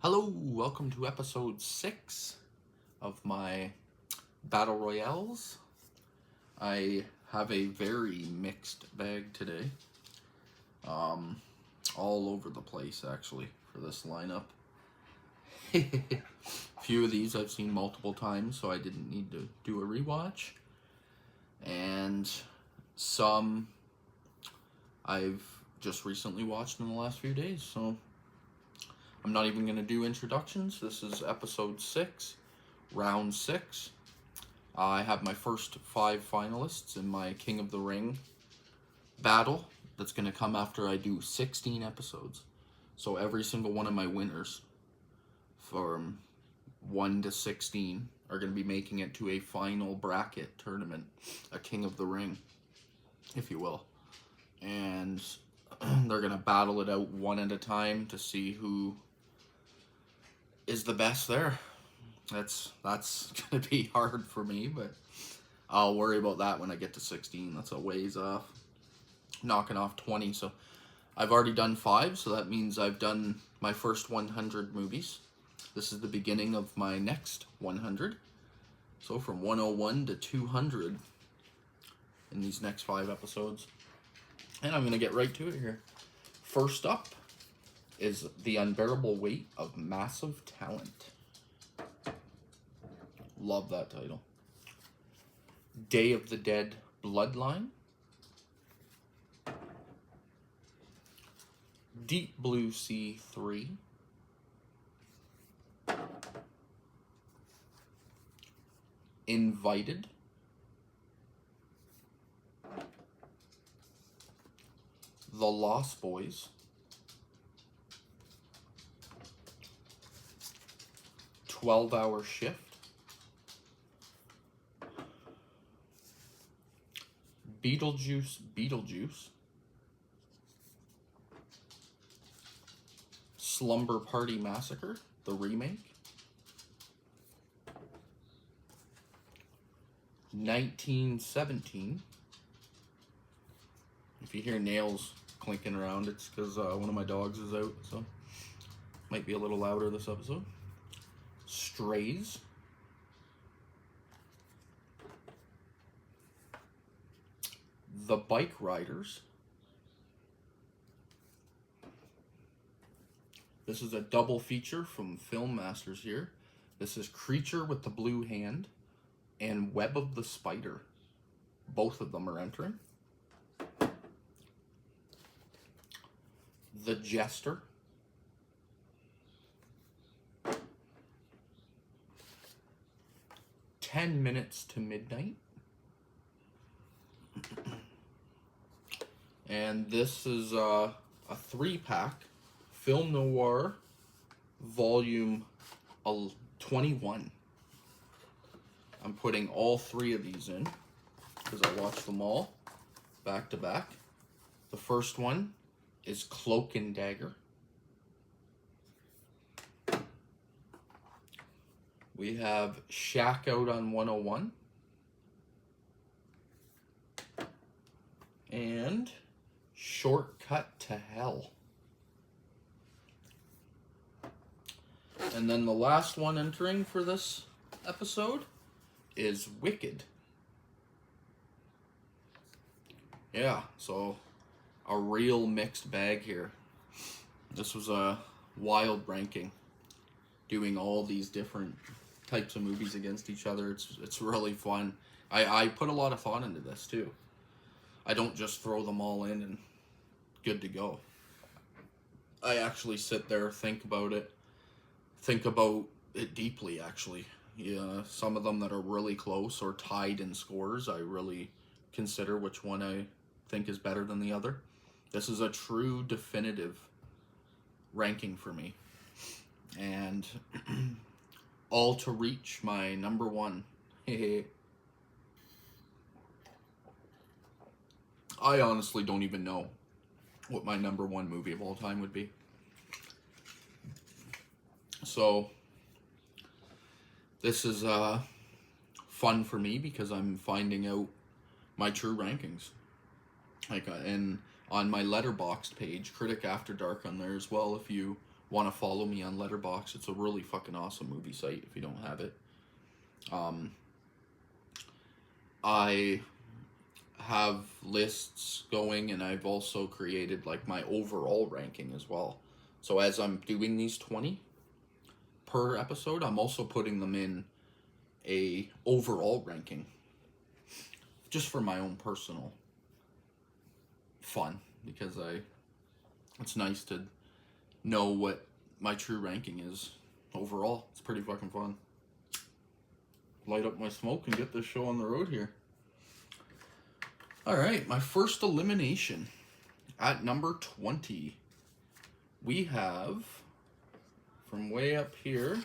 Hello, welcome to episode 6 of my Battle Royales. I have a very mixed bag today. All over the place actually for this lineup. Few of these I've seen multiple times, so I didn't need to do a rewatch. And some I've just recently watched in the last few days, so I'm not even going to do introductions. This is episode 6, round 6. I have my first 5 finalists in my King of the Ring battle that's going to come after I do 16 episodes. So every single one of my winners from 1 to 16 are going to be making it to a final bracket tournament, a King of the Ring, if you will. And they're going to battle it out one at a time to see who is the best there. That's gonna be hard for me, but I'll worry about that when I get to 16. That's a ways off. Knocking off 20, so I've already done 5, so that means I've done my first 100 movies. This is the beginning of my next 100. So from 101 to 200 in these next 5 episodes. And I'm gonna get right to it here. First up is The Unbearable Weight of Massive Talent. Love that title. Day of the Dead Bloodline. Deep Blue Sea 3. Invited. The Lost Boys. "12-Hour Shift." Beetlejuice. Slumber Party Massacre, the remake. 1917. If you hear nails clinking around, it's because one of my dogs is out, so might be a little louder this episode. Strays. The Bike Riders. This is a double feature from Film Masters here. This is Creature with the Blue Hand and Web of the Spider. Both of them are entering. The Jester. "10 Minutes to Midnight." And this is a 3-pack, Film Noir, Volume 21. I'm putting all 3 of these in because I watched them all back to back. The first one is Cloak and Dagger. We have Shack Out on 101. And Shortcut to Hell. And then the last one entering for this episode is Wicked. Yeah, so a real mixed bag here. This was a wild ranking, doing all these different types of movies against each other. It's really fun. I put a lot of thought into this too. I don't just throw them all in and good to go. I actually sit there, think about it deeply, actually. Yeah, some of them that are really close or tied in scores, I really consider which one I think is better than the other. This is a true definitive ranking for me. And all to reach my number 1. I honestly don't even know what my number 1 movie of all time would be. So this is fun for me because I'm finding out my true rankings. And on my Letterboxd page, Critic After Dark on there as well, if you want to follow me on Letterboxd. It's a really fucking awesome movie site if you don't have it. I have lists going, and I've also created like my overall ranking as well. So as I'm doing these 20 per episode, I'm also putting them in a overall ranking, just for my own personal fun, because it's nice to know what my true ranking is overall. It's pretty fucking fun. Light up my smoke and get this show on the road here. Alright, my first elimination. At number 20, we have, from way up here,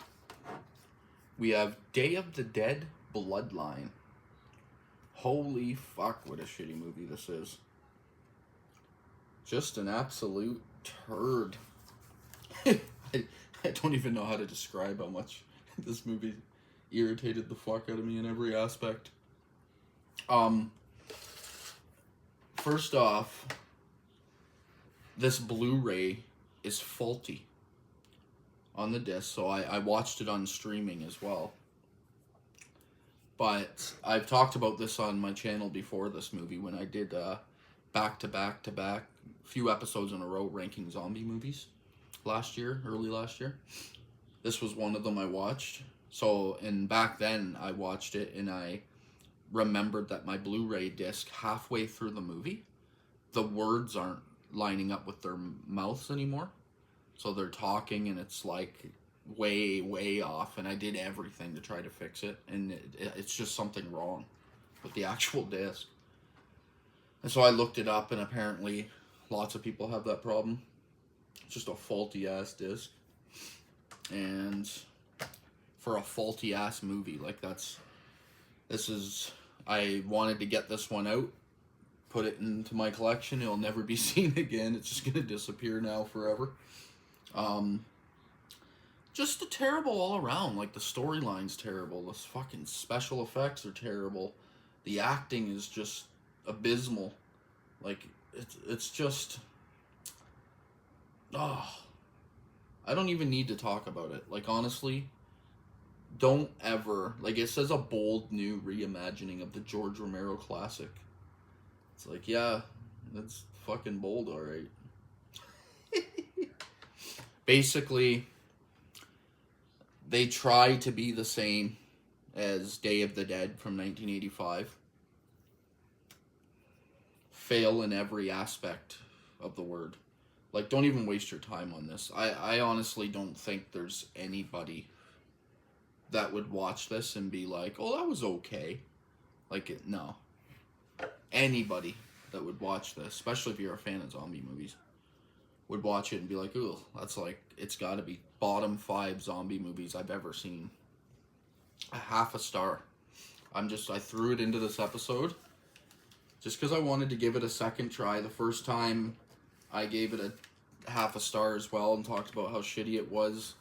we have Day of the Dead Bloodline. Holy fuck, what a shitty movie this is. Just an absolute turd. I don't even know how to describe how much this movie irritated the fuck out of me in every aspect. First off, this Blu-ray is faulty on the disc, so I watched it on streaming as well. But I've talked about this on my channel before this movie when I did back-to-back, few episodes in a row ranking zombie movies early last year. This was one of them I watched. So, and back then I watched it and I remembered that my Blu-ray disc, halfway through the movie, the words aren't lining up with their mouths anymore. So they're talking and it's like way, way off, and I did everything to try to fix it, and it's just something wrong with the actual disc. And so I looked it up, and apparently lots of people have that problem. It's just a faulty ass disc. And for a faulty ass movie, like I wanted to get this one out, put it into my collection. It'll never be seen again. It's just gonna disappear now forever. Just a terrible all around. Like, the storyline's terrible. The fucking special effects are terrible. The acting is just abysmal. Like, it's just... I don't even need to talk about it. Like, honestly, don't ever... Like, it says a bold new reimagining of the George Romero classic. It's like, yeah, that's fucking bold, alright. Basically, they try to be the same as Day of the Dead from 1985. Fail in every aspect of the word. Like, don't even waste your time on this. I honestly don't think there's anybody that would watch this and be like, oh, that was okay. Like, no. Anybody that would watch this, especially if you're a fan of zombie movies, would watch it and be like, ooh, that's like, it's got to be bottom 5 zombie movies I've ever seen. A half a star. I threw it into this episode just because I wanted to give it a second try. The first time I gave it a half a star as well and talked about how shitty it was,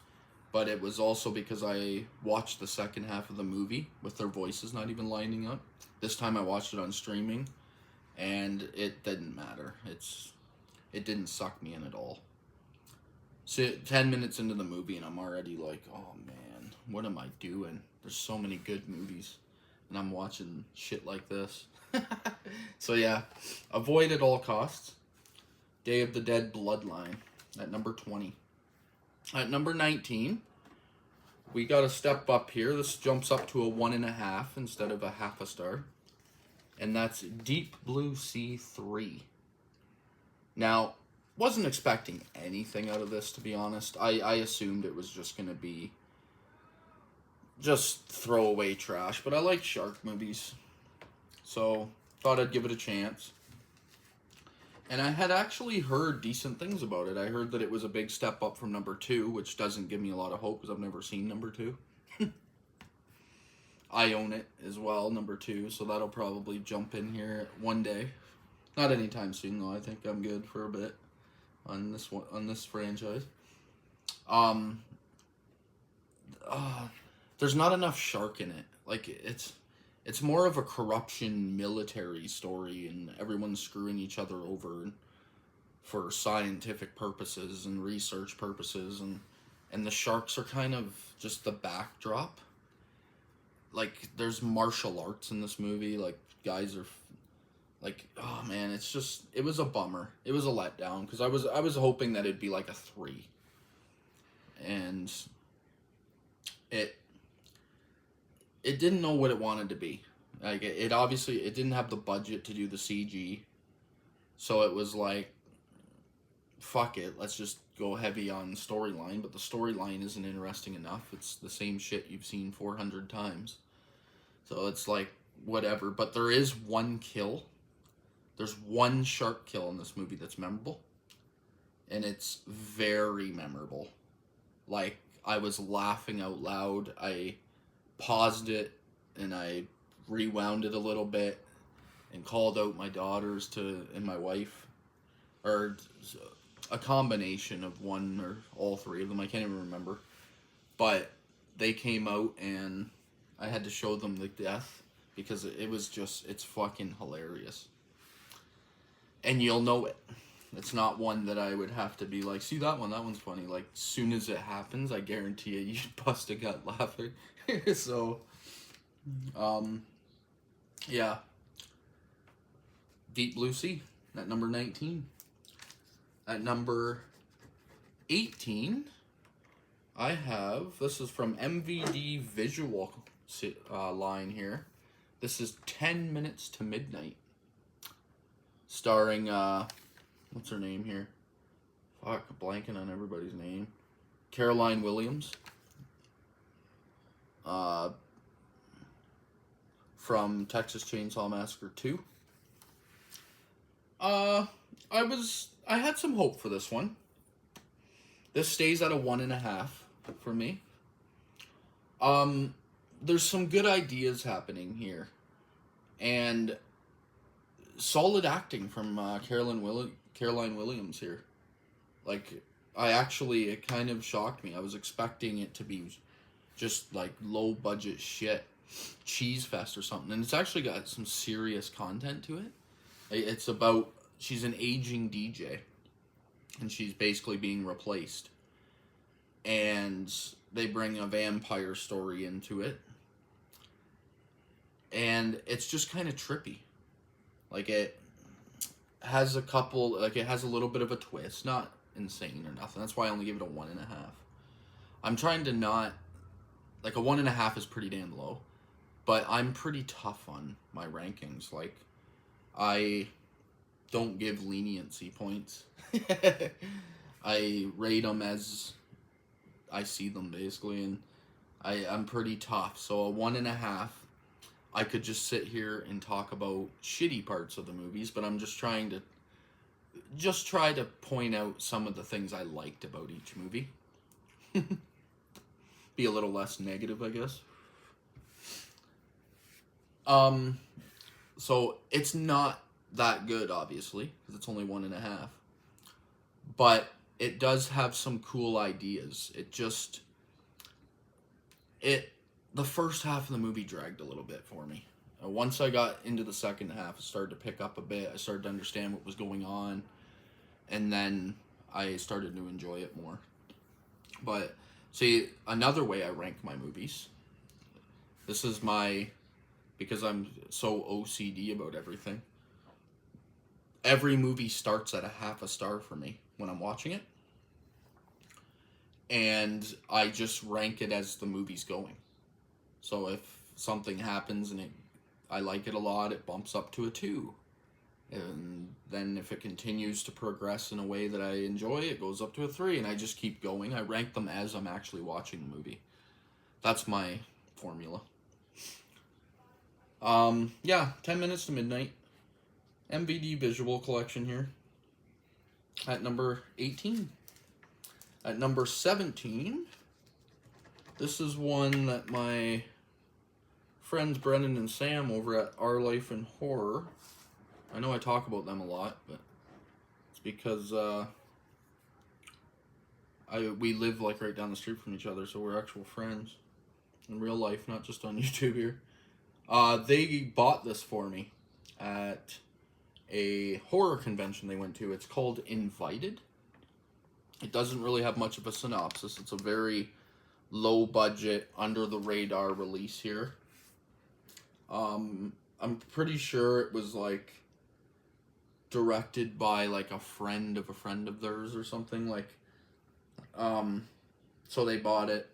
but it was also because I watched the second half of the movie with their voices not even lining up. This time I watched it on streaming, and it didn't matter. It didn't suck me in at all. So 10 minutes into the movie and I'm already like, oh man, what am I doing? There's so many good movies and I'm watching shit like this. So yeah, avoid at all costs. Day of the Dead Bloodline at number 20. At number 19, we got a step up here. This jumps up to a 1.5 instead of a half a star. And that's Deep Blue Sea 3. Now, wasn't expecting anything out of this, to be honest. I assumed it was just going to be just throwaway trash, but I like shark movies, so thought I'd give it a chance. And I had actually heard decent things about it. I heard that it was a big step up from number 2, which doesn't give me a lot of hope because I've never seen number 2. I own it as well, number 2, so that'll probably jump in here one day. Not anytime soon, though. I think I'm good for a bit on this one, on this franchise. There's not enough shark in it. Like, it's more of a corruption military story, and everyone's screwing each other over. And for scientific purposes and research purposes, and the sharks are kind of just the backdrop. Like, there's martial arts in this movie. Like, guys are like, oh man, it was a bummer. It was a letdown because I was hoping that it'd be like a 3, and it it didn't know what it wanted to be. Like, it obviously it didn't have the budget to do the CG, so it was like, fuck it, let's just go heavy on storyline. But the storyline isn't interesting enough. It's the same shit you've seen 400 times. So it's like, whatever. But there is one kill. There's one shark kill in this movie that's memorable. And it's very memorable. Like, I was laughing out loud. I paused it and I rewound it a little bit and called out my daughters and my wife. Or a combination of one or all three of them. I can't even remember. But they came out and I had to show them the death because it was just, it's fucking hilarious. And you'll know it. It's not one that I would have to be like, see that one's funny. Like, soon as it happens, I guarantee you bust a gut laughing. So, yeah. Deep Blue Sea at number 19. At number 18, I have, this is from MVD Visual line here. This is 10 Minutes to Midnight. Starring, what's her name here? Fuck, blanking on everybody's name. Caroline Williams. From Texas Chainsaw Massacre 2. I had some hope for this one. This stays at a 1.5 for me. There's some good ideas happening here. And solid acting from Caroline Williams here. Like, it kind of shocked me. I was expecting it to be just like low budget shit, cheese fest or something, and it's actually got some serious content to it. It's about, she's an aging DJ, and she's basically being replaced, and they bring a vampire story into it, and it's just kind of trippy. Like, it has it has a little bit of a twist, not insane or nothing. That's why I only give it a 1.5. I'm trying to not, like, a 1.5 is pretty damn low, but I'm pretty tough on my rankings. Like, I don't give leniency points. I rate them as I see them, basically, and I'm pretty tough. So a 1.5, I could just sit here and talk about shitty parts of the movies, but I'm just trying to try to point out some of the things I liked about each movie. Be a little less negative, I guess. So it's not that good, obviously, because it's only 1.5. But it does have some cool ideas. The first half of the movie dragged a little bit for me. Once I got into the second half, it started to pick up a bit. I started to understand what was going on. And then I started to enjoy it more. But, see, another way I rank my movies. This is because I'm so OCD about everything. Every movie starts at a 0.5 star for me when I'm watching it. And I just rank it as the movie's going. So if something happens and I like it a lot, it bumps up to a 2. And then if it continues to progress in a way that I enjoy, it goes up to a 3. And I just keep going. I rank them as I'm actually watching the movie. That's my formula. 10 Minutes to Midnight. MVD Visual Collection here. At number 18. At number 17, this is one that my friends Brennan and Sam over at Our Life in Horror, I know I talk about them a lot, but it's because we live like right down the street from each other, so we're actual friends in real life, not just on YouTube here. They bought this for me at a horror convention they went to. It's called Invited. It doesn't really have much of a synopsis. It's a very low budget, under the radar release here. I'm pretty sure it was like directed by like a friend of theirs or something, like so they bought it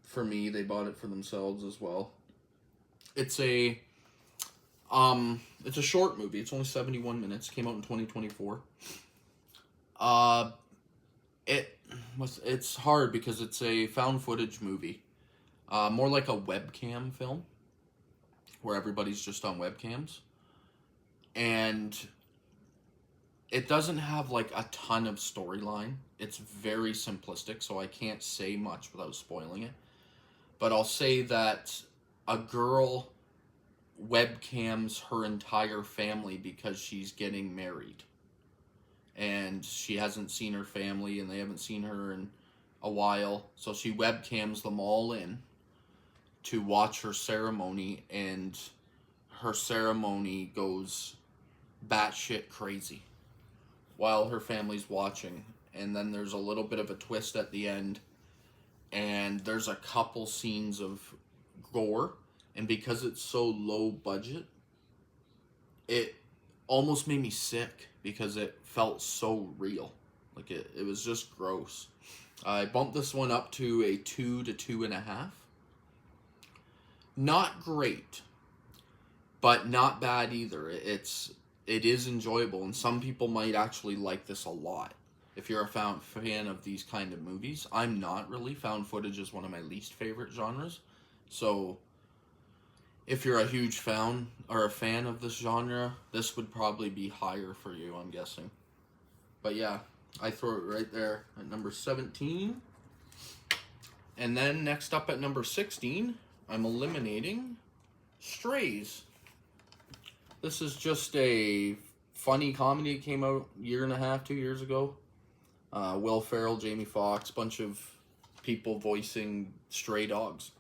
for me, they bought it for themselves as well. It's a short movie. It's only 71 minutes. Came out in 2024. It's hard because it's a found footage movie. More like a webcam film where everybody's just on webcams. And it doesn't have like a ton of storyline. It's very simplistic, so I can't say much without spoiling it. But I'll say that a girl webcams her entire family because she's getting married. And she hasn't seen her family and they haven't seen her in a while. So she webcams them all in to watch her ceremony, and her ceremony goes batshit crazy while her family's watching. And then there's a little bit of a twist at the end, and there's a couple scenes of gore, and because it's so low budget, it almost made me sick because it felt so real. Like it was just gross. I bumped this one up to a 2 to 2.5. Not great, but not bad either. It is enjoyable, and some people might actually like this a lot. If you're a fan of these kind of movies, I'm not really. Found footage is one of my least favorite genres. So if you're a huge fan or a fan of this genre, this would probably be higher for you, I'm guessing. But yeah, I throw it right there at number 17. And then next up at number 16, I'm eliminating Strays. This is just a funny comedy. It came out 1.5 years, 2 years ago. Will Ferrell, Jamie Foxx, bunch of people voicing stray dogs.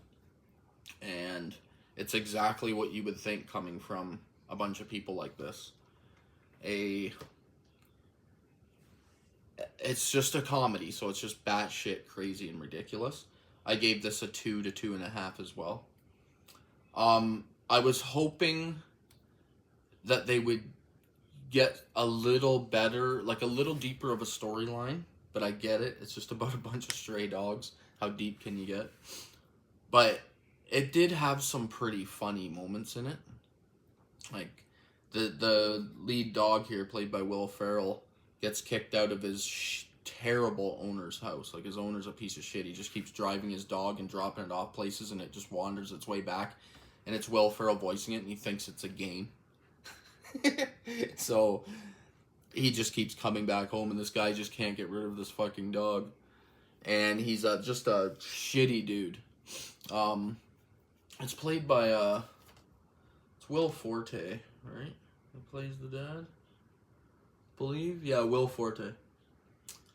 And it's exactly what you would think coming from a bunch of people like this. It's just a comedy, so it's just batshit crazy and ridiculous. I gave this a 2 to 2.5 as well. I was hoping that they would get a little better, like a little deeper of a storyline, but I get it. It's just about a bunch of stray dogs. How deep can you get? But it did have some pretty funny moments in it. Like the lead dog here, played by Will Ferrell, gets kicked out of his terrible owner's house. Like, his owner's a piece of shit. He just keeps driving his dog and dropping it off places, and it just wanders its way back. And it's Will Ferrell voicing it, and he thinks it's a game. So he just keeps coming back home, and this guy just can't get rid of this fucking dog. And he's just a shitty dude. It's played by it's Will Forte, right? Who plays the dad? Believe? Yeah, Will Forte.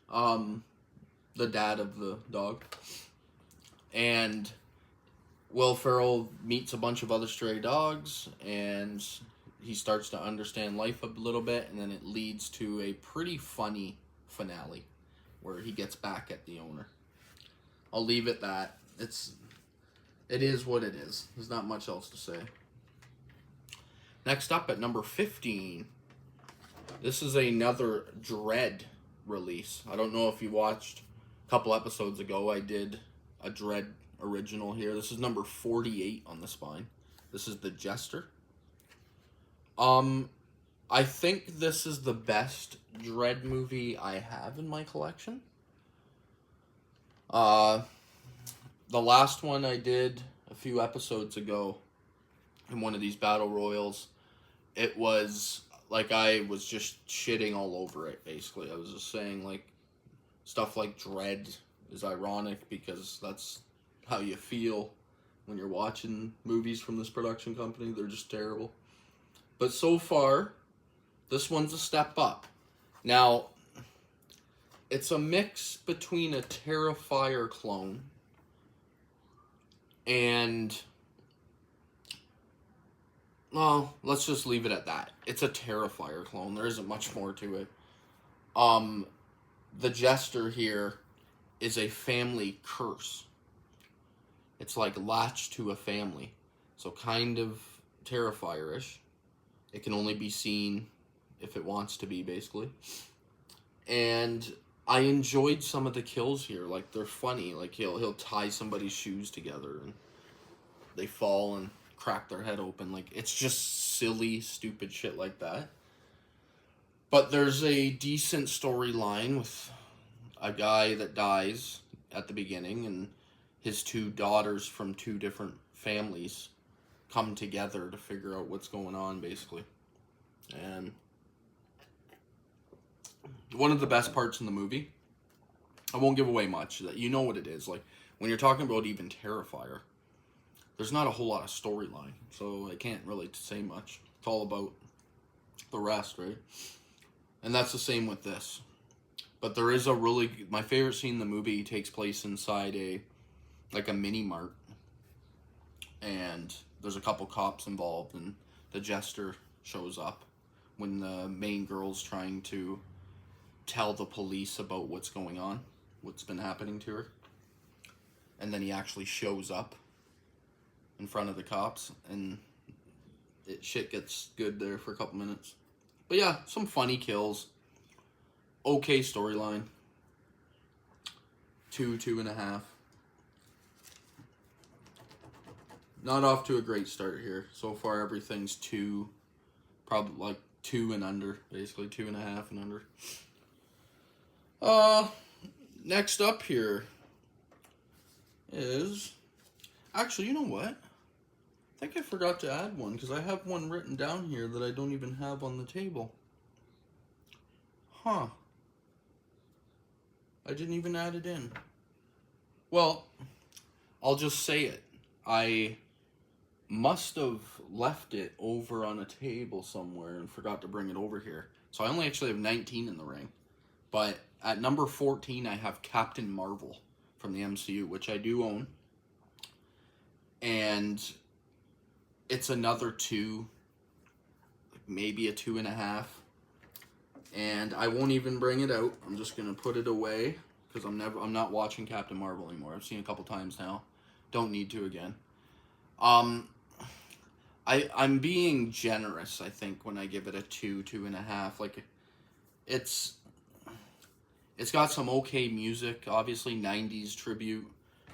The dad of the dog. And Will Ferrell meets a bunch of other stray dogs, and he starts to understand life a little bit, and then it leads to a pretty funny finale where he gets back at the owner. I'll leave it that. It is what it is. There's not much else to say. Next up at number 15. This is another Dread release. I don't know if you watched a couple episodes ago. I did a Dread original here. This is number 48 on the spine. This is The Jester. I think this is the best Dread movie I have in my collection. The last one I did a few episodes ago in one of these battle royals, it was like I was just shitting all over it, basically. I was just saying, like, stuff like Dread is ironic because that's how you feel when you're watching movies from this production company. They're just terrible. But so far, this one's a step up. Now, it's a mix between a Terrifier clone and well, let's just leave it at that. It's a Terrifier clone. There isn't much more to it. The Jester here is a family curse. It's like latched to a family. So kind of Terrifier-ish. It can only be seen if it wants to be, basically. And I enjoyed some of the kills here. Like, they're funny. Like, he'll tie somebody's shoes together and they fall and crack their head open. Like, it's just silly, stupid shit like that. But there's a decent storyline with a guy that dies at the beginning, and his two daughters from two different families come together to figure out what's going on, basically. And one of the best parts in the movie, I won't give away much, that you know what it is. Like, when you're talking about even Terrifier, there's not a whole lot of storyline, so I can't really say much. It's all about the rest, right? And that's the same with this. But there is my favorite scene in the movie takes place inside a mini mart. And there's a couple cops involved, and the Jester shows up when the main girl's trying to tell the police about what's going on, what's been happening to her. And then he actually shows up in front of the cops, and shit gets good there for a couple minutes. But yeah, some funny kills. Okay storyline. 2.5. Not off to a great start here. So far everything's 2, probably like 2 and under, basically 2.5 and under. Next up here is, actually, you know what? I think I forgot to add one, because I have one written down here that I don't even have on the table. Huh. I didn't even add it in. Well, I'll just say it. I must have left it over on a table somewhere and forgot to bring it over here. So I only actually have 19 in the ring. But at number 14, I have Captain Marvel from the MCU, which I do own. And it's another 2, maybe a 2.5. And I won't even bring it out. I'm just gonna put it away because I'm not watching Captain Marvel anymore. I've seen it a couple times now. Don't need to again. I'm being generous, I think, when I give it a 2.5. Like, it's got some okay music, obviously 90s tribute,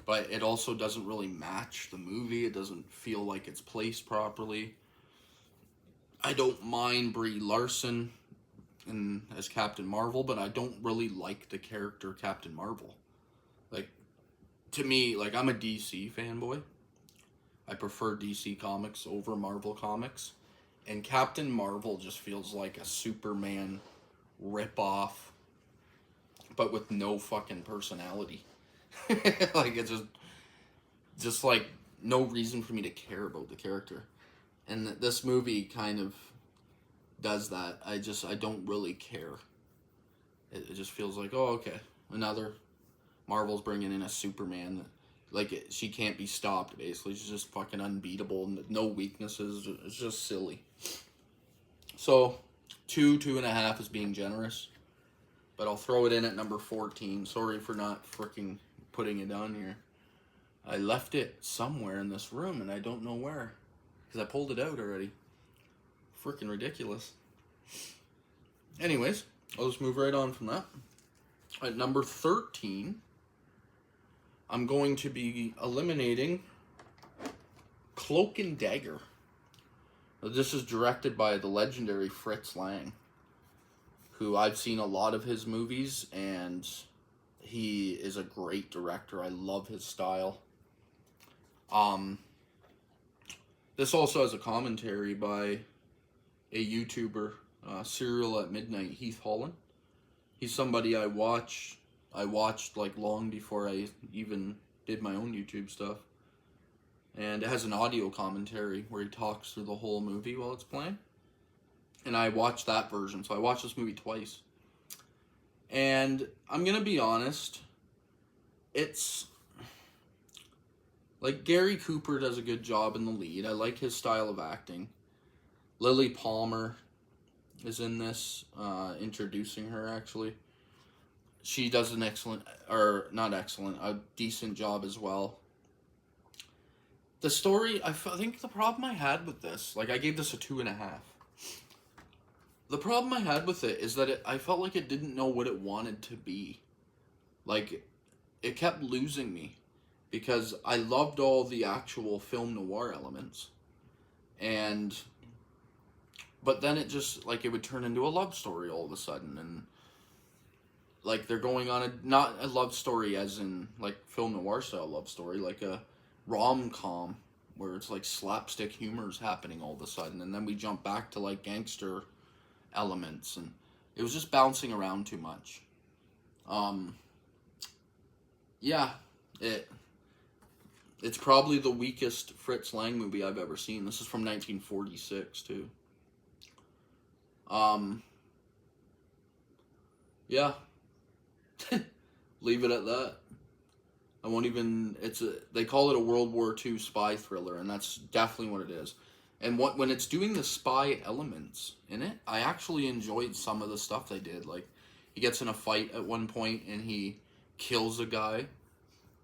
but it also doesn't really match the movie. It doesn't feel like it's placed properly. I don't mind Brie Larson as Captain Marvel, but I don't really like the character Captain Marvel. Like, to me, like, I'm a DC fanboy. I prefer DC comics over Marvel comics. And Captain Marvel just feels like a Superman ripoff, but with no fucking personality. Like, it's just like no reason for me to care about the character. And this movie kind of does that. I don't really care. It just feels like, oh, okay, another Marvel's bringing in a Superman that, like, she can't be stopped, basically. She's just fucking unbeatable, no weaknesses. It's just silly. So 2.5 is being generous, but I'll throw it in at number 14. Sorry for not freaking putting it on here. I left it somewhere in this room, and I don't know where, because I pulled it out already. Freaking ridiculous. Anyways, I'll just move right on from that. At number 13, I'm going to be eliminating Cloak and Dagger. Now, this is directed by the legendary Fritz Lang, who I've seen a lot of his movies, and he is a great director. I love his style. This also has a commentary by a YouTuber, Serial at Midnight, Heath Holland. He's somebody I watched like long before I even did my own YouTube stuff. And it has an audio commentary where he talks through the whole movie while it's playing. And I watched that version, so I watched this movie twice. And I'm gonna be honest, it's like Gary Cooper does a good job in the lead. I like his style of acting. Lily Palmer is in this, introducing her, actually. She does an excellent, or not excellent, a decent job as well. The story, I think the problem I had with this, like, I gave this a 2.5. The problem I had with it is that I felt like it didn't know what it wanted to be. Like, it kept losing me because I loved all the actual film noir elements. And, but then it just, like, it would turn into a love story all of a sudden. And, like, they're going on not a love story as in, like, film noir style love story, like a rom-com where it's, like, slapstick humor is happening all of a sudden. And then we jump back to, like, gangster elements. And it was just bouncing around too much. Yeah, it's probably the weakest Fritz Lang movie I've ever seen. This is from 1946 too. Yeah. Leave it at that. I won't even. They call it a World War II spy thriller, and that's definitely what it is. And when it's doing the spy elements in it, I actually enjoyed some of the stuff they did. Like, he gets in a fight at one point and he kills a guy,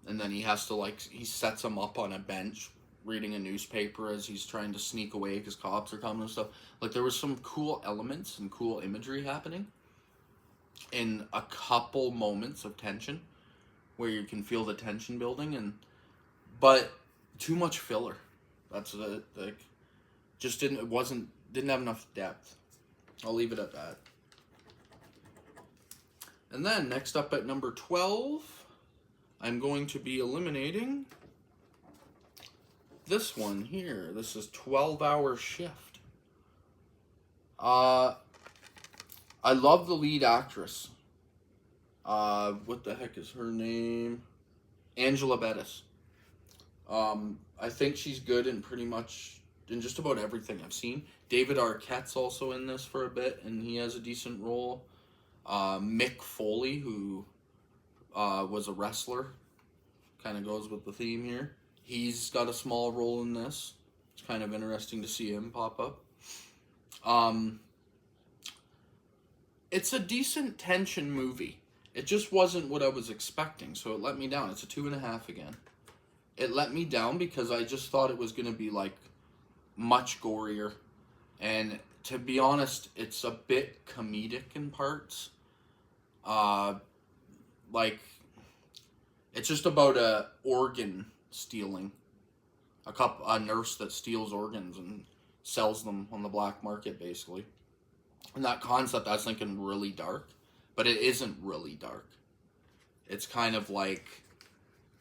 and then he has to, like, he sets him up on a bench reading a newspaper as he's trying to sneak away because cops are coming and stuff. Like, there was some cool elements and cool imagery happening in a couple moments of tension where you can feel the tension building, but too much filler. That's like, just didn't have enough depth. I'll leave it at that. And then next up at number 12, I'm going to be eliminating this one here. This is 12-Hour Shift. I love the lead actress. What the heck is her name? Angela Bettis. I think she's good in just about everything I've seen. David Arquette's also in this for a bit, and he has a decent role. Mick Foley, who was a wrestler, kind of goes with the theme here. He's got a small role in this. It's kind of interesting to see him pop up. It's a decent tension movie. It just wasn't what I was expecting, so it let me down. It's a 2.5 again. It let me down because I just thought it was going to be, like, much gorier. And to be honest, it's a bit comedic in parts. Like, it's just about a organ stealing. A nurse that steals organs and sells them on the black market, basically. And that concept, I was thinking, really dark. But it isn't really dark. It's kind of like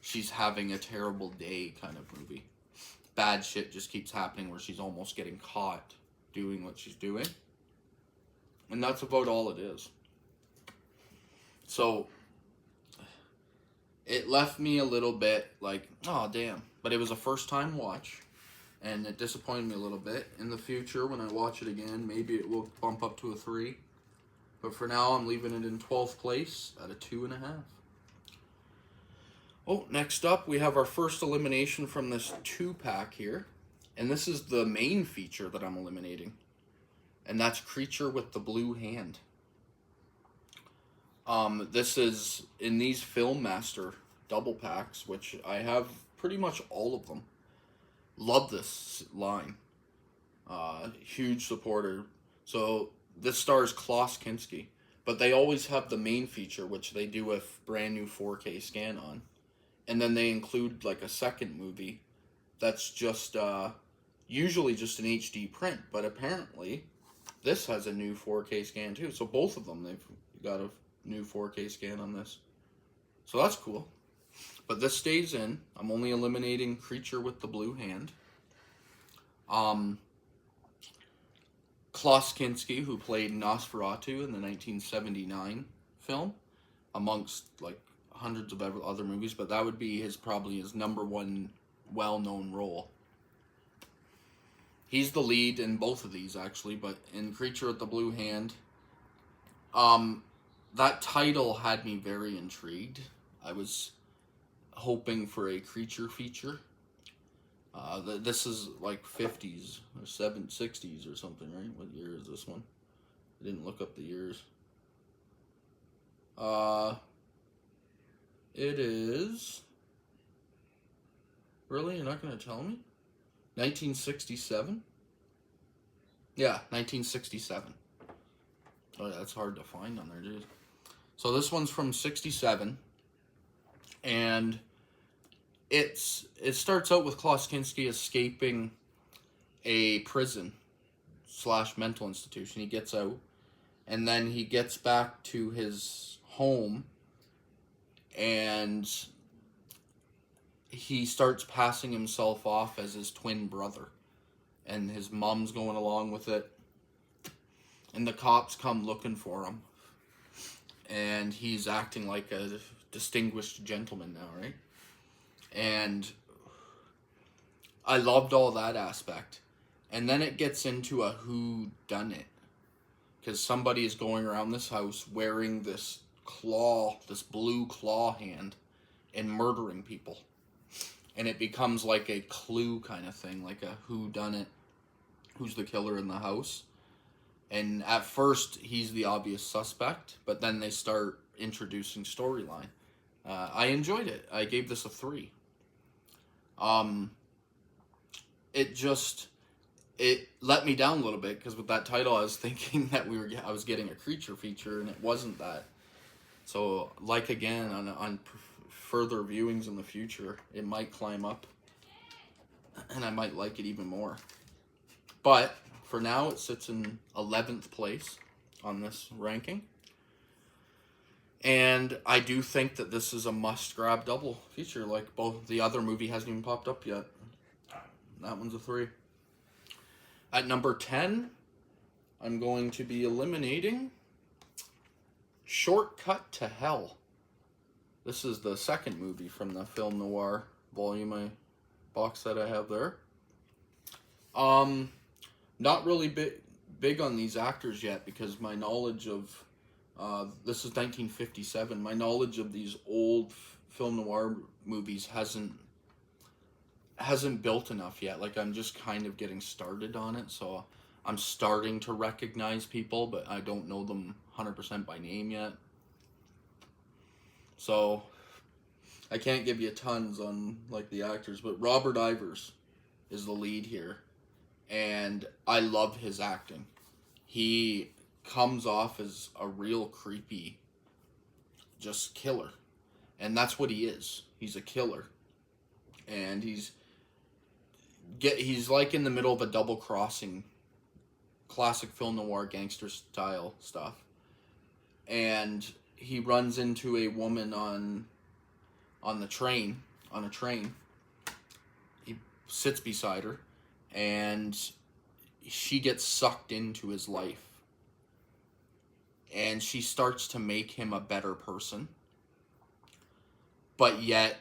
she's having a terrible day kind of movie. Bad shit just keeps happening where she's almost getting caught doing what she's doing. And that's about all it is. So, it left me a little bit like, oh, damn. But it was a first-time watch. And it disappointed me a little bit. In the future, when I watch it again, maybe it will bump up to a 3. But for now, I'm leaving it in 12th place at a 2.5. Oh, next up, we have our first elimination from this 2-pack here. And this is the main feature that I'm eliminating. And that's Creature with the Blue Hand. This is in these Film Master double packs, which I have pretty much all of them. Love this line. Huge supporter. So this stars Klaus Kinski, but they always have the main feature, which they do a brand new 4K scan on, and then they include like a second movie that's just usually just an HD print, but apparently this has a new 4K scan too. So both of them, they've got a new 4K scan on this, so that's cool. But this stays in. I'm only eliminating Creature with the Blue Hand. Klaus Kinski, who played Nosferatu in the 1979 film, amongst like hundreds of other movies, but that would be probably his number one well-known role. He's the lead in both of these, actually, but in Creature with the Blue Hand, that title had me very intrigued. I was hoping for a creature feature, This is like 50s or 60s or something, right? What year is this one? I didn't look up the years. Uh, it is... Really? You're not going to tell me? 1967? Yeah, 1967. Oh, yeah, that's hard to find on there, dude. So this one's from 67, and it starts out with Klaus Kinski escaping a prison / mental institution. He gets out, and then he gets back to his home, and he starts passing himself off as his twin brother, and his mom's going along with it, and the cops come looking for him, and he's acting like a distinguished gentleman now, right? And I loved all that aspect. And then it gets into a who done it, because somebody is going around this house wearing this blue claw hand, and murdering people. And it becomes like a clue kind of thing, like a who done it, who's the killer in the house. And at first, he's the obvious suspect, but then they start introducing storyline. I enjoyed it. I gave this a 3. It let me down a little bit, because with that title, I was thinking that I was getting a creature feature, and it wasn't that. So, like again, on further viewings in the future, it might climb up, and I might like it even more. But for now, it sits in 11th place on this ranking. And I do think that this is a must-grab double feature. Like, both the other movie hasn't even popped up yet. That one's a 3. At number 10, I'm going to be eliminating Shortcut to Hell. This is the second movie from the Film Noir volume box that I have there. Not really big on these actors yet, because my knowledge of this is 1957. My knowledge of these old film noir movies hasn't built enough yet. Like, I'm just kind of getting started on it, so I'm starting to recognize people, but I don't know them 100% by name yet. So I can't give you tons on like the actors, but Robert Ivers is the lead here, and I love his acting. He comes off as a real creepy, just killer, and that's what he is. He's a killer, and he's like in the middle of a double crossing, classic film noir gangster style stuff, and he runs into a woman on a train. He sits beside her, and she gets sucked into his life, and she starts to make him a better person, but yet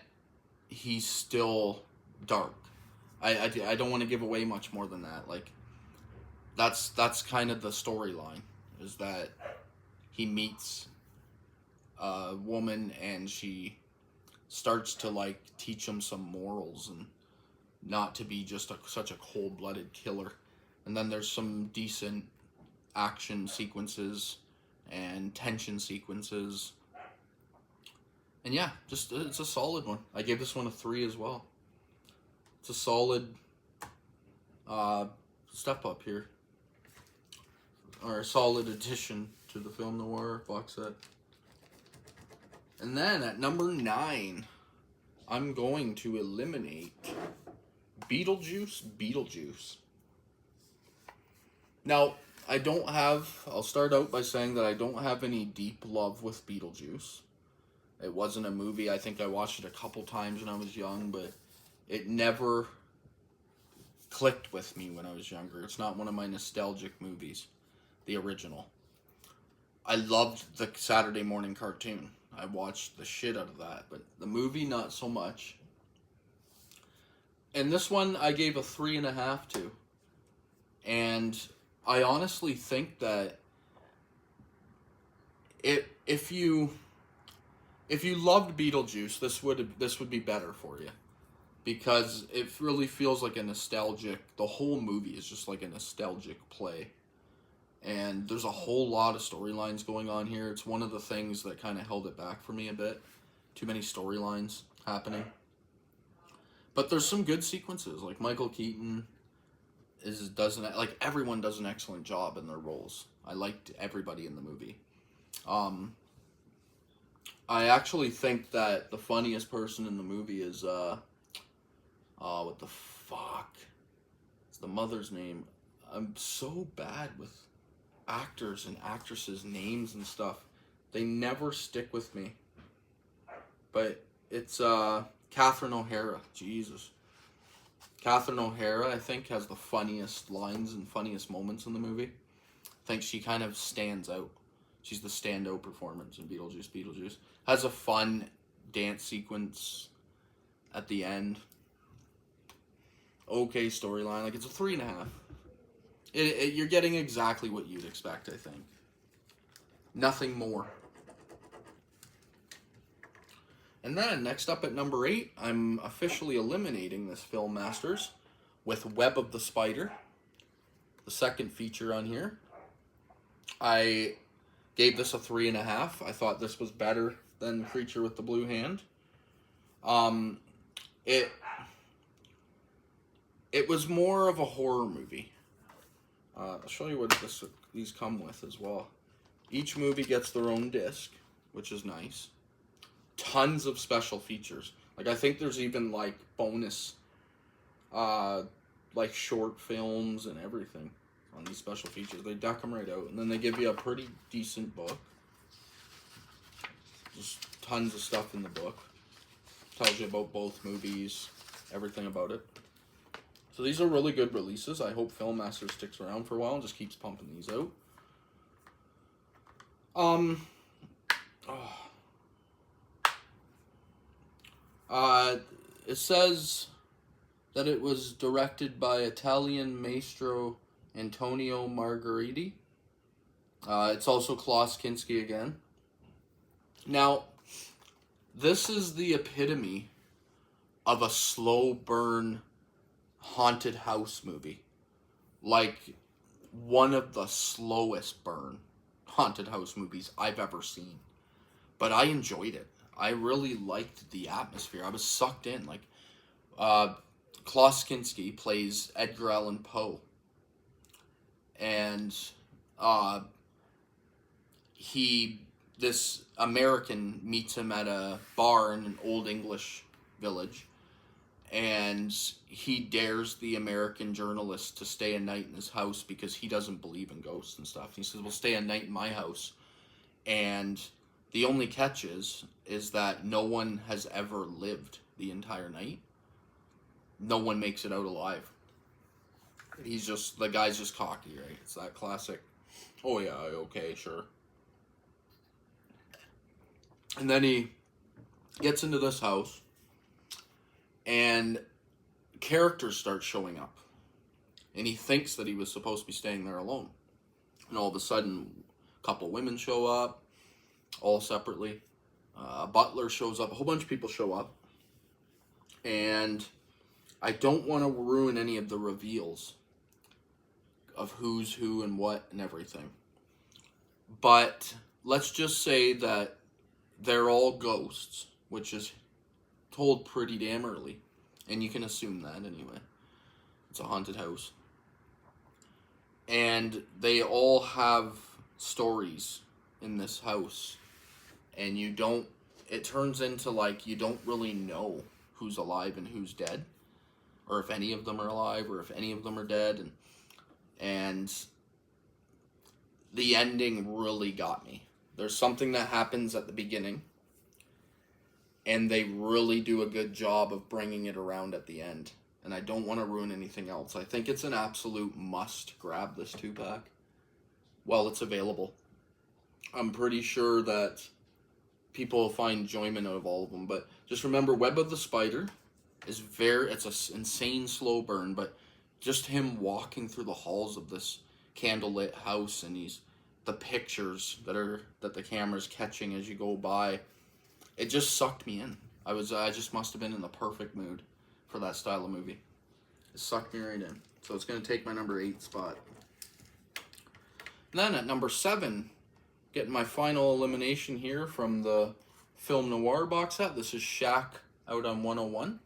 he's still dark. I don't want to give away much more than that. Like, that's kind of the storyline, is that he meets a woman, and she starts to like teach him some morals, and not to be just such a cold-blooded killer. And then there's some decent action sequences and tension sequences, and yeah, just it's a solid one. I gave this one a 3 as well. It's a solid step up here, or a solid addition to the Film Noir box set. And then at number 9, I'm going to eliminate Beetlejuice. Now, I'll start out by saying that I don't have any deep love with Beetlejuice. It wasn't a movie. I think I watched it a couple times when I was young, but it never clicked with me when I was younger. It's not one of my nostalgic movies, the original. I loved the Saturday morning cartoon. I watched the shit out of that, but the movie, not so much. And this one I gave a 3.5 to. And I honestly think that if you loved Beetlejuice, this would be better for you, because it really feels like a nostalgic, the whole movie is just like a nostalgic play. And there's a whole lot of storylines going on here. It's one of the things that kind of held it back for me a bit. Too many storylines happening. But there's some good sequences. Like Michael Keaton like everyone does an excellent job in their roles. I liked everybody in the movie. I actually think that the funniest person in the movie is what the fuck? It's the mother's name. I'm so bad with actors and actresses' names and stuff. They never stick with me. But it's Catherine O'Hara. Jesus. Catherine O'Hara, I think, has the funniest lines and funniest moments in the movie. I think she kind of stands out. She's the standout performance in Beetlejuice. Has a fun dance sequence at the end. Okay storyline. Like, it's a 3.5. You're getting exactly what you'd expect, I think. Nothing more. And then, next up at number 8, I'm officially eliminating this Film Masters with Web of the Spider, the second feature on here. I gave this a 3.5. I thought this was better than Creature with the Blue Hand. It was more of a horror movie. I'll show you what these come with as well. Each movie gets their own disc, which is nice. Tons of special features. Like, I think there's even, like, bonus, like, short films and everything on these special features. They deck them right out, and then they give you a pretty decent book. Just tons of stuff in the book. Tells you about both movies, everything about it. So these are really good releases. I hope Film Master sticks around for a while and just keeps pumping these out. It says that it was directed by Italian maestro Antonio Margheriti. It's also Klaus Kinski again. Now, this is the epitome of a slow burn haunted house movie. Like, one of the slowest burn haunted house movies I've ever seen. But I enjoyed it. I really liked the atmosphere. I was sucked in. Like, Klaus Kinski plays Edgar Allan Poe. And this American meets him at a bar in an old English village. And he dares the American journalist to stay a night in his house because he doesn't believe in ghosts and stuff. He says, "Well, stay a night in my house." And the only catch is that no one has ever lived the entire night. No one makes it out alive. The guy's just cocky, right? It's that classic, "Oh yeah, okay, sure." And then he gets into this house, and characters start showing up. And he thinks that he was supposed to be staying there alone. And all of a sudden, a couple women show up, all separately. A butler shows up. A whole bunch of people show up. And I don't want to ruin any of the reveals of who's who and what and everything. But let's just say that they're all ghosts, which is told pretty damn early. And you can assume that anyway. It's a haunted house. And they all have stories in this house. And it turns into like you don't really know who's alive and who's dead. Or if any of them are alive or if any of them are dead. And the ending really got me. There's something that happens at the beginning. And they really do a good job of bringing it around at the end. And I don't want to ruin anything else. I think it's an absolute must grab this 2-pack while it's available. I'm pretty sure that people will find enjoyment out of all of them. But just remember, Web of the Spider is it's an insane slow burn. But just him walking through the halls of this candlelit house and the pictures that the camera's catching as you go by. It just sucked me in. I just must have been in the perfect mood for that style of movie. It sucked me right in. So it's going to take my number 8 spot. And then at number 7, getting my final elimination here from the Film Noir box set. This is Shack Out on 101.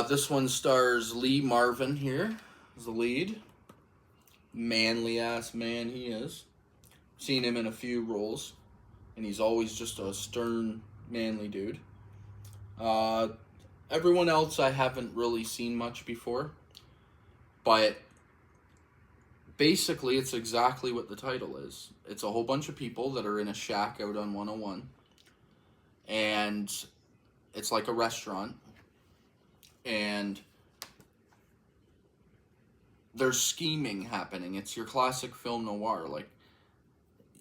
This one stars Lee Marvin here as the lead. Manly ass man he is. Seen him in a few roles, and he's always just a stern, manly dude. Everyone else I haven't really seen much before, but basically it's exactly what the title is. It's a whole bunch of people that are in a shack out on 101, and it's like a restaurant, and there's scheming happening. It's your classic film noir. Like,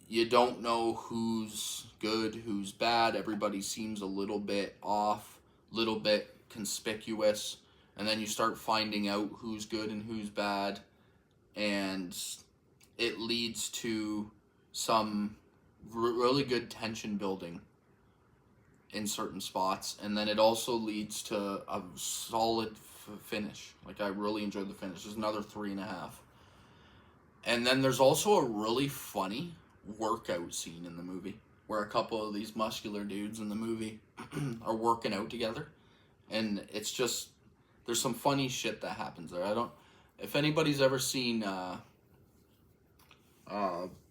you don't know who's good, who's bad. Everybody seems a little bit off, little bit conspicuous, and then you start finding out who's good and who's bad, and it leads to some really good tension building in certain spots, and then it also leads to a solid finish. Like, I really enjoyed the finish. There's another 3.5. And then there's also a really funny workout scene in the movie where a couple of these muscular dudes in the movie are working out together, and it's just, there's some funny shit that happens there. If anybody's ever seen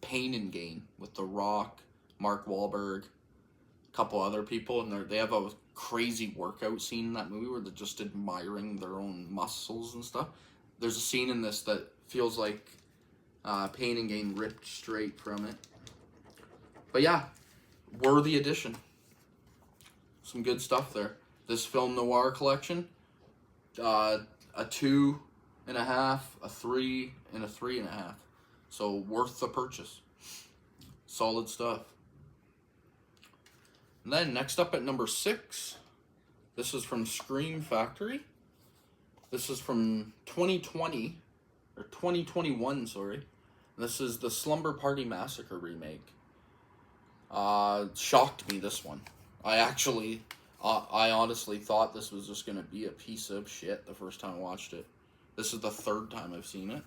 Pain and Gain with The Rock, Mark Wahlberg, a couple other people, and they have a crazy workout scene in that movie where they're just admiring their own muscles and stuff. There's a scene in this that feels like Pain and Gain ripped straight from it. But yeah, worthy addition. Some good stuff there. This Film Noir collection, a 2.5, a 3, and a 3.5. So worth the purchase. Solid stuff. And then next up at number 6, this is from Scream Factory. This is from 2020, or 2021, sorry. This is the Slumber Party Massacre remake. Shocked me, this one. I honestly thought this was just going to be a piece of shit the first time I watched it. This is the 3rd time I've seen it.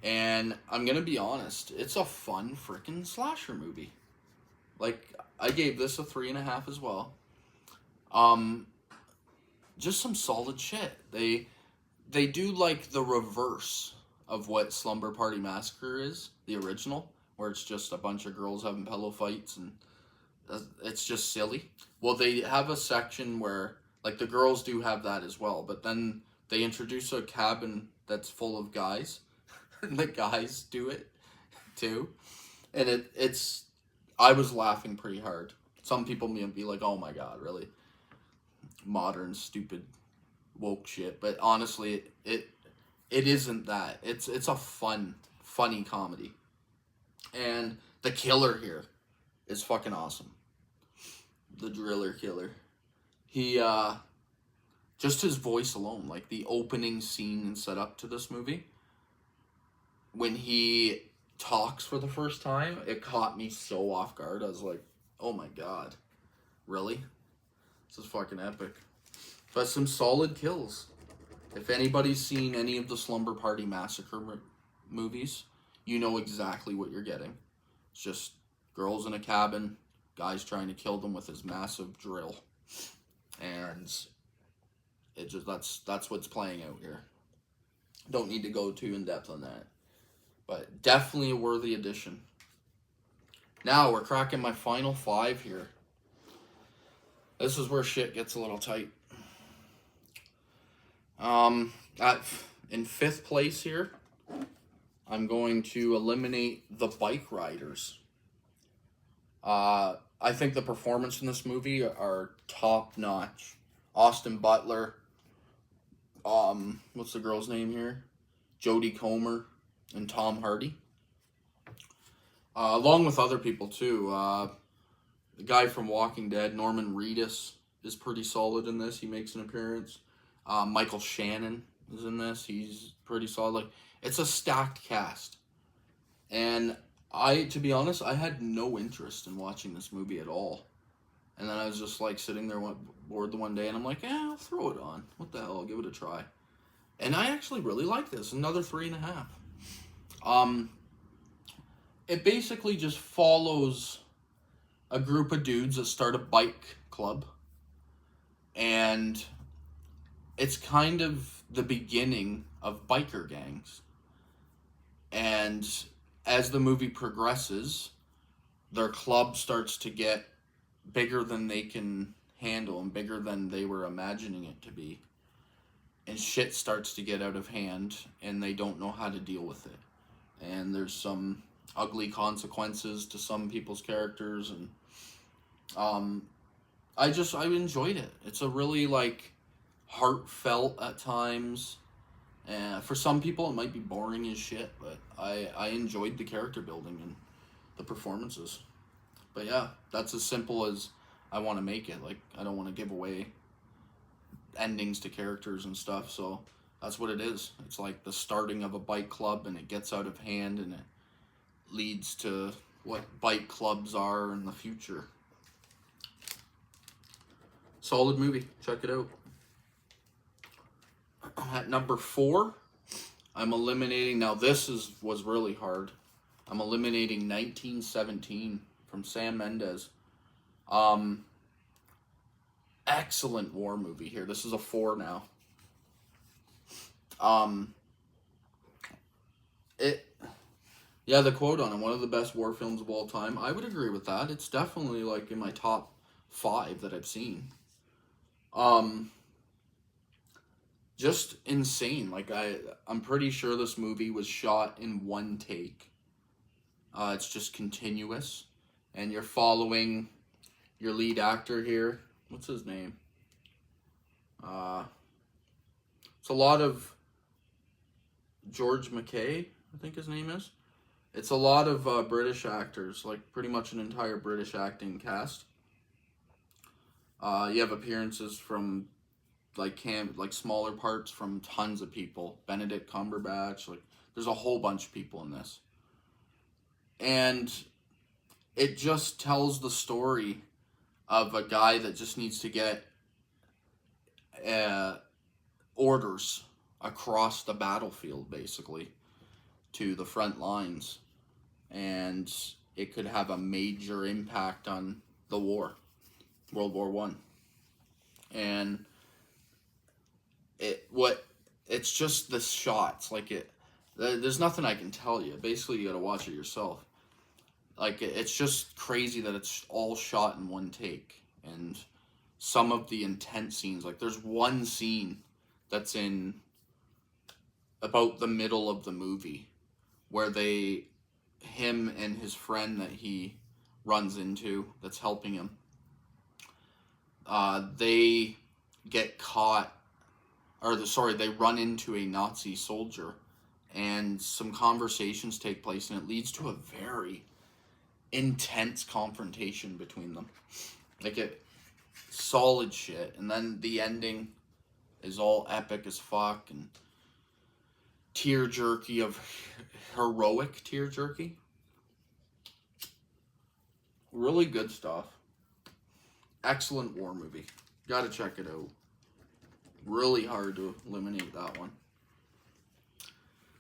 And I'm going to be honest, it's a fun freaking slasher movie. Like, I gave this a 3.5 as well. Just some solid shit. They do like the reverse of what Slumber Party Massacre is, the original, where it's just a bunch of girls having pillow fights and it's just silly. Well, they have a section where, like, the girls do have that as well, but then they introduce a cabin that's full of guys, and the guys do it too. And it's I was laughing pretty hard. Some people may be like, oh my god, really? Modern, stupid, woke shit. But honestly, it isn't that. It's a funny comedy. And the killer here is fucking awesome. The Driller Killer. He, just his voice alone, like the opening scene and setup to this movie, when he talks for the first time, it caught me so off guard. I was like, oh my god, really? This is fucking epic. But some solid kills. If anybody's seen any of the Slumber Party Massacre movies, you know exactly what you're getting. It's just girls in a cabin, guys trying to kill them with his massive drill. And it just, that's what's playing out here. Don't need to go too in depth on that. But definitely a worthy addition. Now we're cracking my final 5 here. This is where shit gets a little tight. In 5th place here, I'm going to eliminate The Bike Riders. I think the performance in this movie are top notch. Austin Butler, what's the girl's name here? Jodie Comer and Tom Hardy. Along with other people too. The guy from Walking Dead, Norman Reedus, is pretty solid in this. He makes an appearance. Michael Shannon is in this. He's pretty solid. Like, it's a stacked cast. And to be honest, I had no interest in watching this movie at all. And then I was just like sitting there bored the one day, and I'm like, I'll throw it on. What the hell? I'll give it a try. And I actually really like this. Another 3.5. It basically just follows a group of dudes that start a bike club, and it's kind of the beginning of biker gangs. And as the movie progresses, their club starts to get bigger than they can handle and bigger than they were imagining it to be. And shit starts to get out of hand, and they don't know how to deal with it. And there's some ugly consequences to some people's characters, and I enjoyed it. It's a really like heartfelt at times. And for some people, it might be boring as shit, but I enjoyed the character building and the performances. But yeah, that's as simple as I want to make it. Like, I don't want to give away endings to characters and stuff, so that's what it is. It's like the starting of a bike club, and it gets out of hand, and it leads to what bike clubs are in the future. Solid movie. Check it out. At number 4, I'm eliminating... Now, this was really hard. I'm eliminating 1917 from Sam Mendes. Excellent war movie here. This is a 4 now. The quote on it, one of the best war films of all time. I would agree with that. It's definitely like in my top 5 that I've seen. Just insane. Like, I'm pretty sure this movie was shot in one take. It's just continuous, and you're following your lead actor here. What's his name? It's a lot of George McKay, I think his name is. It's a lot of British actors, like pretty much an entire British acting cast. You have appearances from like smaller parts from tons of people. Benedict Cumberbatch, like there's a whole bunch of people in this. And it just tells the story of a guy that just needs to get orders across the battlefield, basically, to the front lines. And it could have a major impact on the war, World War One. And it's just the shots, like there's nothing I can tell you. Basically, you gotta watch it yourself. Like, it's just crazy that it's all shot in one take. And some of the intense scenes, like there's one scene that's in about the middle of the movie where him and his friend that he runs into that's helping him, they get caught, they run into a Nazi soldier, and some conversations take place, and it leads to a very intense confrontation between them. Like, solid shit. And then the ending is all epic as fuck, and heroic tear jerky. Really good stuff. Excellent war movie. Gotta check it out. Really hard to eliminate that one.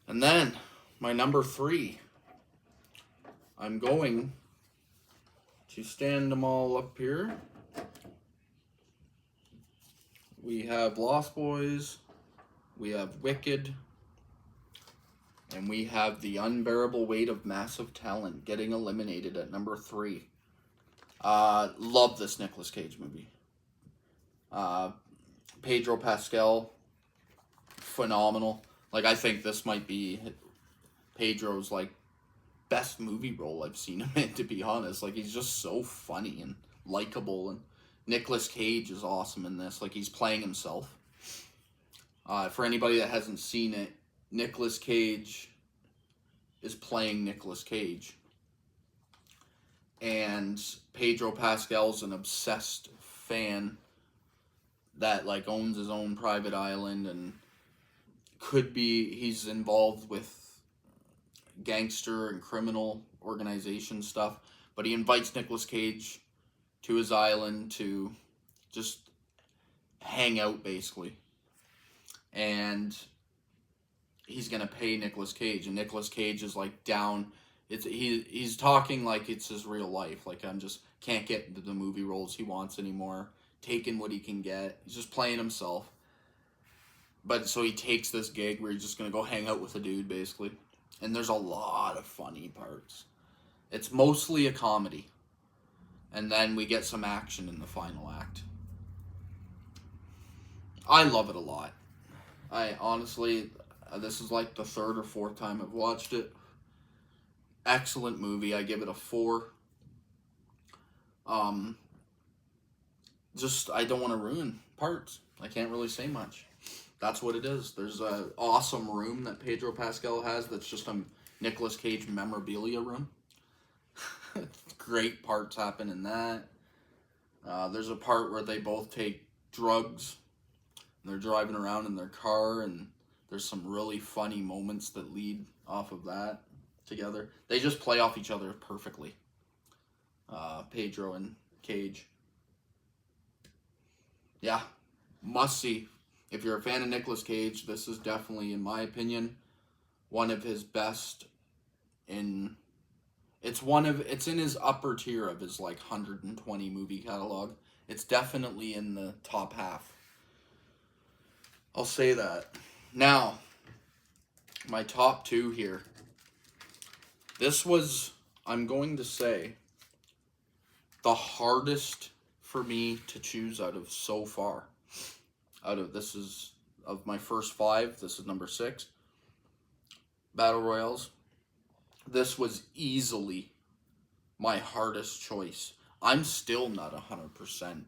And then, my number 3. I'm going to stand them all up here. We have Lost Boys, we have Wicked, and we have The Unbearable Weight of Massive Talent getting eliminated at number 3. Love this Nicolas Cage movie. Pedro Pascal, phenomenal. Like, I think this might be Pedro's, like, best movie role I've seen him in, to be honest. Like, he's just so funny and likable, and Nicolas Cage is awesome in this. Like, he's playing himself. For anybody that hasn't seen it, Nicolas Cage is playing Nicolas Cage. And Pedro Pascal's an obsessed fan that, like, owns his own private island, and he's involved with gangster and criminal organization stuff, but he invites Nicolas Cage to his island to just hang out, basically. And he's gonna pay Nicolas Cage, and Nicolas Cage is like down. He's talking like it's his real life. Like, I'm just can't get the movie roles he wants anymore. Taking what he can get. He's just playing himself. But so he takes this gig where he's just gonna go hang out with a dude, basically. And there's a lot of funny parts. It's mostly a comedy. And then we get some action in the final act. I love it a lot. I honestly, this is like the third or fourth time I've watched it. Excellent movie. I give it a 4. Just, I don't want to ruin parts. I can't really say much. That's what it is. There's an awesome room that Pedro Pascal has that's just a Nicolas Cage memorabilia room. Great parts happen in that. There's a part where they both take drugs. And they're driving around in their car, and there's some really funny moments that lead off of that together. They just play off each other perfectly. Pedro and Cage. Yeah, must see. If you're a fan of Nicolas Cage, this is definitely, in my opinion, one of his best in... It's in his upper tier of his, like, 120 movie catalog. It's definitely in the top half. I'll say that. Now, my top 2 here. This was, I'm going to say, the hardest for me to choose out of so far. This is, of my first 5, this is number 6. Battle Royales. This was easily my hardest choice. I'm still not 100%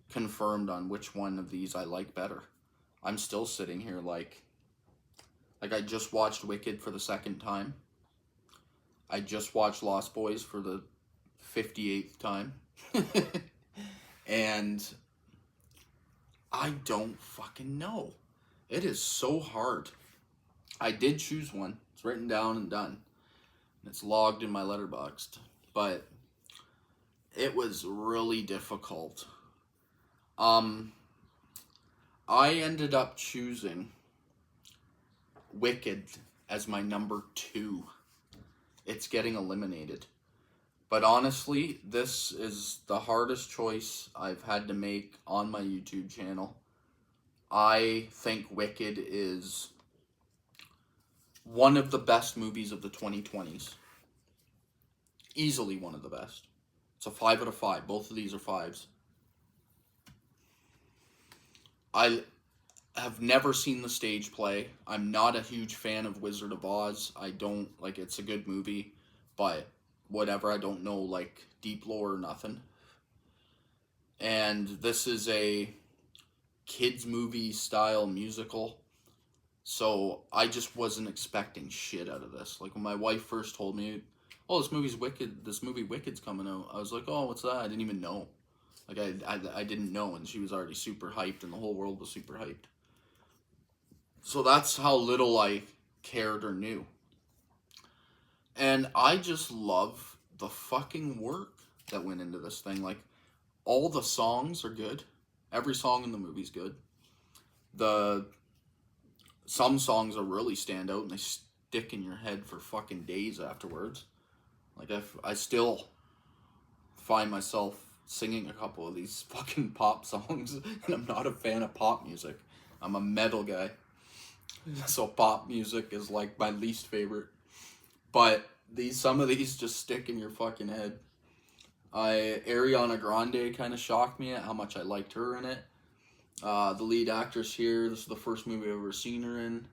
confirmed on which one of these I like better. I'm still sitting here like I just watched Wicked for the second time. I just watched Lost Boys for the 58th time. And I don't fucking know. It is so hard. I did choose one. It's written down and done. It's logged in my Letterboxd. But it was really difficult. I ended up choosing Wicked as my number 2. It's getting eliminated. But honestly, this is the hardest choice I've had to make on my YouTube channel. I think Wicked is one of the best movies of the 2020s. Easily one of the best. It's a 5 out of 5. Both of these are 5s. I have never seen the stage play. I'm not a huge fan of Wizard of Oz. I don't, like, it's a good movie, but whatever, I don't know, like, deep lore or nothing. And this is a kids movie style musical, so I just wasn't expecting shit out of this. Like, when my wife first told me, oh, this movie Wicked's coming out, I was like, oh, what's that? I didn't even know. Like, I didn't know, and she was already super hyped, and the whole world was super hyped. So that's how little I cared or knew. And I just love the fucking work that went into this thing. Like, all the songs are good. Every song in the movie's good. Some songs are really stand out, and they stick in your head for fucking days afterwards. Like, I still find myself singing a couple of these fucking pop songs, and I'm not a fan of pop music. I'm a metal guy. So pop music is like my least favorite. But some of these just stick in your fucking head. Ariana Grande kind of shocked me at how much I liked her in it. The lead actress here, this is the first movie I've ever seen her in.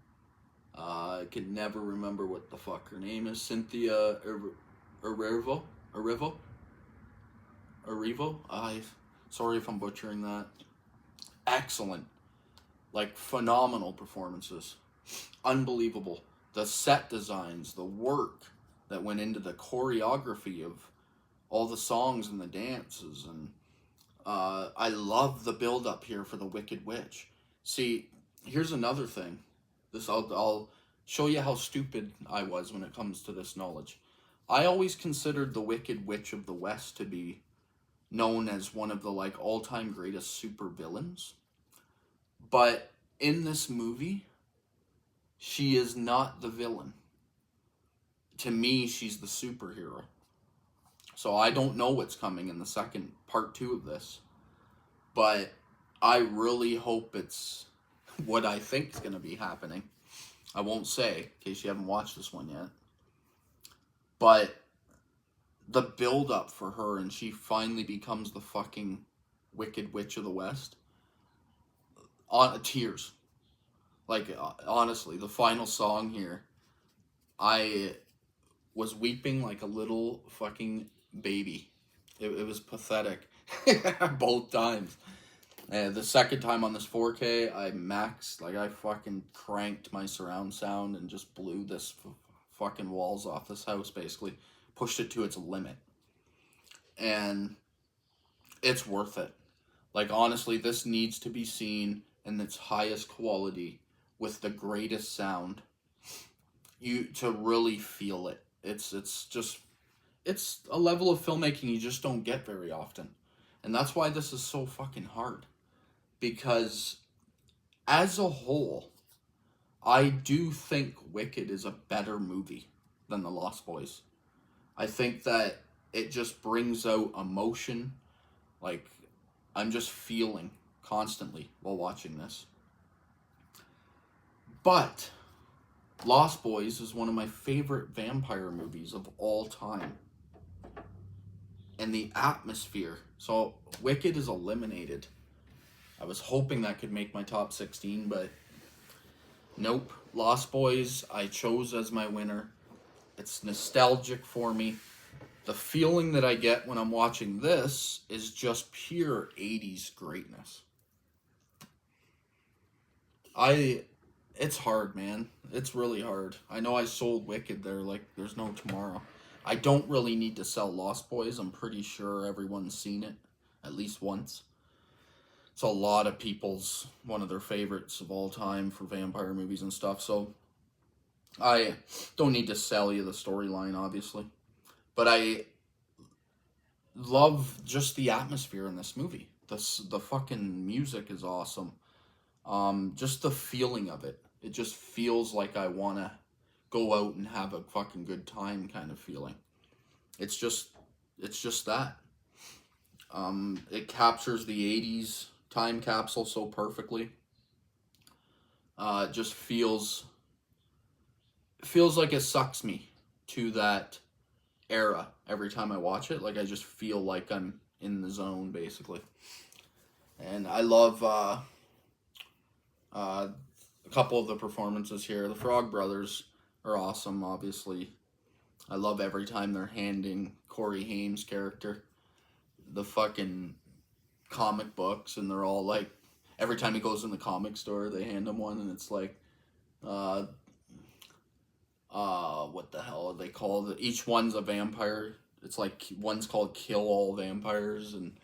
I can never remember what the fuck her name is. Cynthia Erivo? Sorry if I'm butchering that. Excellent. Like, phenomenal performances. Unbelievable. The set designs, the work that went into the choreography of all the songs and the dances. And I love the build-up here for the Wicked Witch. See, here's another thing. I'll show you how stupid I was when it comes to this knowledge. I always considered the Wicked Witch of the West to be known as one of the like all-time greatest super villains. But in this movie, she is not the villain. To me, she's the superhero. So I don't know what's coming in the second part 2 of this. But I really hope it's what I think is going to be happening. I won't say, in case you haven't watched this one yet. But the build-up for her, and she finally becomes the fucking Wicked Witch of the West. Tears. Like, honestly, the final song here, I was weeping like a little fucking baby. It was pathetic. Both times. The second time on this 4K, I fucking cranked my surround sound and just blew this fucking walls off this house, basically. Pushed it to its limit. And it's worth it. Like, honestly, this needs to be seen in its highest quality with the greatest sound. To really feel it. It's a level of filmmaking you just don't get very often. And that's why this is so fucking hard. Because as a whole, I do think Wicked is a better movie than The Lost Boys. I think that it just brings out emotion. Like, I'm just feeling constantly while watching this. But Lost Boys is one of my favorite vampire movies of all time. And the atmosphere. So, Wicked is eliminated. I was hoping that could make my top 16, but nope. Lost Boys, I chose as my winner. It's nostalgic for me. The feeling that I get when I'm watching this is just pure 80s greatness. It's hard, man. It's really hard. I know I sold Wicked there like there's no tomorrow. I don't really need to sell Lost Boys. I'm pretty sure everyone's seen it at least once. It's a lot of people's one of their favorites of all time for vampire movies and stuff. So I don't need to sell you the storyline, obviously. But I love just the atmosphere in this movie. The fucking music is awesome. Just the feeling of it. It just feels like I want to go out and have a fucking good time kind of feeling. It's just that. It captures the 80s time capsule so perfectly. It just feels like it sucks me to that era every time I watch it. Like, I just feel like I'm in the zone, basically. And I love a couple of the performances here. The Frog Brothers are awesome, obviously. I love every time they're handing Corey Haim's character the fucking comic books, and they're all like, every time he goes in the comic store, they hand him one, and it's like, what the hell are they called? Each one's a vampire. It's like, one's called Kill All Vampires, and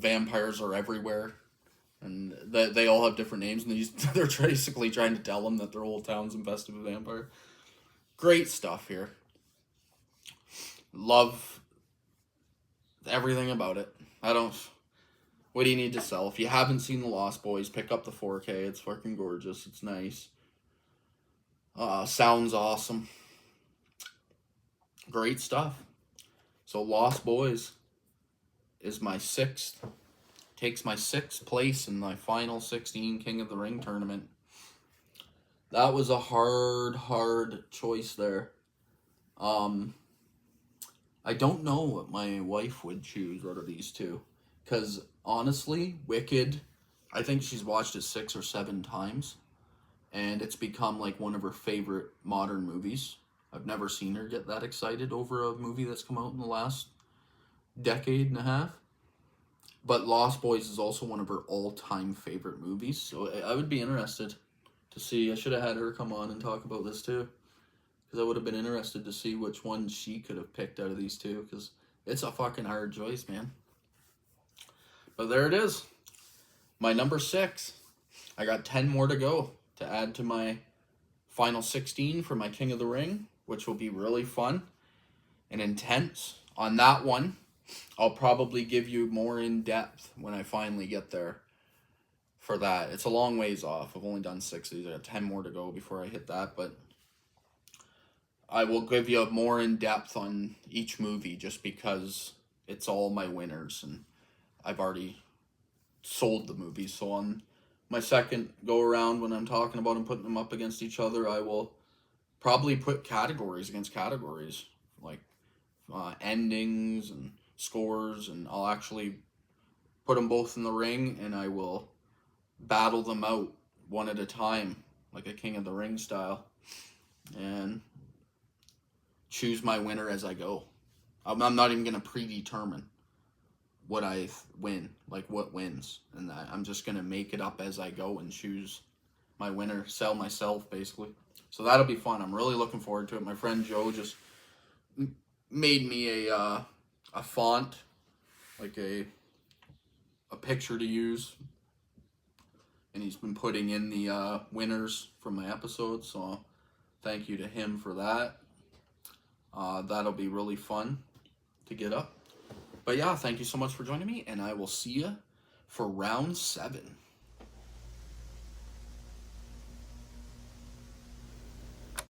vampires are everywhere. And they all have different names, and they're basically trying to tell them that their whole town's infested with vampire. Great stuff here. Love everything about it. What do you need to sell? If you haven't seen The Lost Boys, pick up the 4K. It's fucking gorgeous. It's nice. Sounds awesome. Great stuff. So Lost Boys is takes my 6th place in my final 16 King of the Ring tournament. That was a hard choice there. I don't know what my wife would choose out of these two. Because, honestly, Wicked, I think she's watched it 6 or 7 times. And it's become, like, one of her favorite modern movies. I've never seen her get that excited over a movie that's come out in the last decade and a half. But Lost Boys is also one of her all-time favorite movies. So I would be interested to see. I should have had her come on and talk about this too. Because I would have been interested to see which one she could have picked out of these two. Because it's a fucking hard choice, man. But there it is. My number 6. I got 10 more to go to add to my final 16 for my King of the Ring, which will be really fun and intense. On that one, I'll probably give you more in depth when I finally get there for that. It's a long ways off. I've only done 6 of these. I got 10 more to go before I hit that, but I will give you more in depth on each movie just because it's all my winners and I've already sold the movies. So on my second go around when I'm talking about them, putting them up against each other, I will probably put categories against categories, like endings and scores, and I'll actually put them both in the ring and I will battle them out one at a time, like a King of the Ring style, and choose my winner as I go. I'm not even going to predetermine what I win, like what wins, and I'm just going to make it up as I go and choose my winner, sell myself basically. So that'll be fun. I'm really looking forward to it. My friend Joe just made me a font, like a picture to use, and he's been putting in the winners from my episodes, so thank you to him for that. That'll be really fun to get up. But yeah, thank you so much for joining me, and I will see you for round 7.